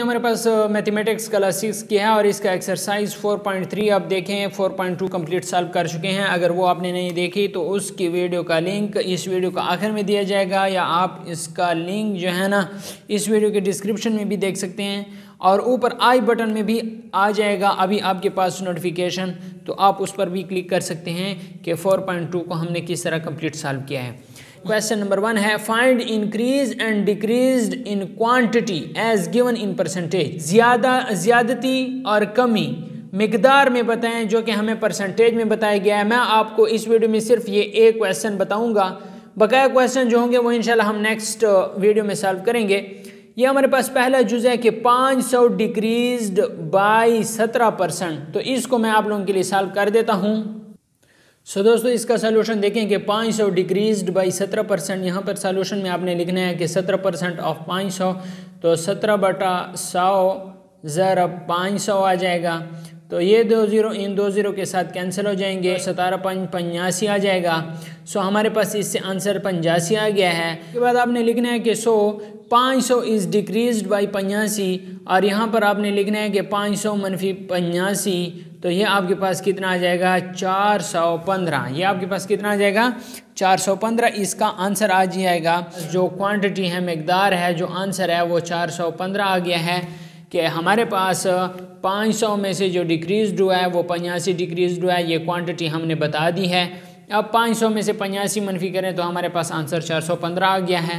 हमारे पास mathematics class 6 की है और इसका एक्सरसाइज 4.3 आप देखें, 4.2 कंप्लीट सॉल्व कर चुके हैं। अगर वो आपने नहीं देखी तो उसकी वीडियो का लिंक इस वीडियो का आखिर में दिया जाएगा, या आप इसका लिंक जो है ना इस वीडियो के डिस्क्रिप्शन में भी देख सकते हैं, और ऊपर आई बटन में भी आ जाएगा अभी आपके पास नोटिफिकेशन, तो आप उस पर भी क्लिक कर सकते हैं कि 4.2 को हमने किस तरह कंप्लीट सॉल्व किया है। क्वेश्चन नंबर 1 है, find increase and decrease in quantity as given in percentage. ज़्यादती और कमी मिकदार में बताएं जो कि हमें परसेंटेज में बताया गया है। मैं आपको इस वीडियो में सिर्फ ये एक क्वेश्चन बताऊंगा, बकाया क्वेश्चन जो होंगे वो इंशाल्लाह हम नेक्स्ट वीडियो में सॉल्व करेंगे। ये हमारे पास पहला जुज़ है कि 500 डिक्रीज्ड बाई 17%, तो इसको मैं आप लोगों के लिए सॉल्व कर देता हूँ। सो दोस्तों इसका सलूशन देखें कि 500 डिक्रीज्ड बाई 17%। यहाँ पर सलूशन में आपने लिखना है कि 17% ऑफ 500, तो 17/100 ज़रब 500 आ जाएगा। तो ये 2 0 इन 2 0 के साथ कैंसिल हो जाएंगे, 17/85 आ जाएगा। सो हमारे पास इससे आंसर 85 आ गया है। उसके बाद आपने लिखना है कि 500 इज़ डिक्रीज्ड बाई 85, और यहाँ पर आपने लिखना है कि 500 मनफी 85, तो ये आपके पास कितना आ जाएगा 415। ये आपके पास कितना आ जाएगा 415। इसका आंसर आ जाएगा, जो क्वांटिटी है मिकदार है, जो आंसर है वो 415 आ गया है। कि हमारे पास 500 में से जो डिक्रीज़ हुआ है वो 85 डिक्रीज़ हुआ है, ये क्वांटिटी हमने बता दी है। अब 500 में से 85 मनफी करें तो हमारे पास आंसर 415 आ गया है।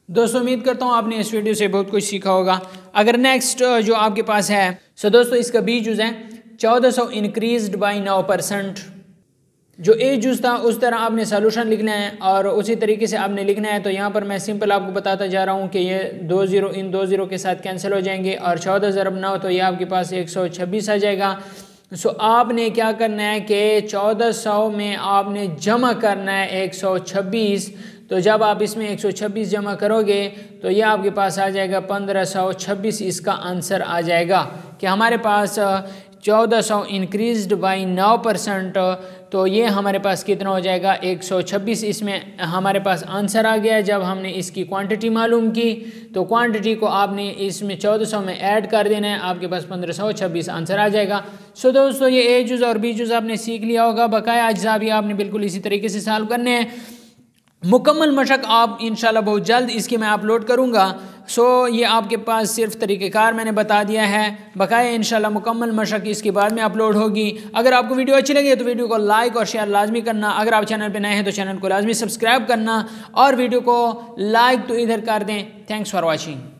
दोस्तों उम्मीद करता हूँ आपने इस वीडियो से बहुत कुछ सीखा होगा। अगर नेक्स्ट जो आपके पास है, सो दोस्तों इसका बी जुज़ है 1400 इंक्रीज्ड बाई 9%। जो ए जुज़ था उस तरह आपने सॉल्यूशन लिखना है और उसी तरीके से आपने लिखना है। तो यहाँ पर मैं सिंपल आपको बताता जा रहा हूँ कि ये 2 0 इन 2 0 के साथ कैंसिल हो जाएंगे, और 14 ज़रब 9 तो ये आपके पास 126 आ जाएगा। सो आपने क्या करना है कि 1400 में आपने जमा करना है 126। तो जब आप इसमें 126 जमा करोगे तो ये आपके पास आ जाएगा 1526। इसका आंसर आ जाएगा कि हमारे पास 1400 इंक्रीज्ड बाई 9%, तो ये हमारे पास कितना हो जाएगा 126। इसमें हमारे पास आंसर आ गया। जब हमने इसकी क्वांटिटी मालूम की तो क्वांटिटी को आपने इसमें 1400 में ऐड कर देना है, आपके पास 1526 आंसर आ जाएगा। सो दोस्तों ये ए जुज़ और बी जुज़ आपने सीख लिया होगा। बकाया अज्जा भी आपने बिल्कुल इसी तरीके से सॉल्व करने हैं। मुकम्मल मशक आप इंशाल्लाह बहुत जल्द इसकी मैं अपलोड करूँगा। सो ये आपके पास सिर्फ तरीक़ेकार मैंने बता दिया है। बकाया इंशाल्लाह मुकम्मल मशक इसके बाद में अपलोड होगी। अगर आपको वीडियो अच्छी लगी तो वीडियो को लाइक और शेयर लाजमी करना। अगर आप चैनल पे नए हैं तो चैनल को लाजमी सब्सक्राइब करना और वीडियो को लाइक तो इधर कर दें। Thanks for watching.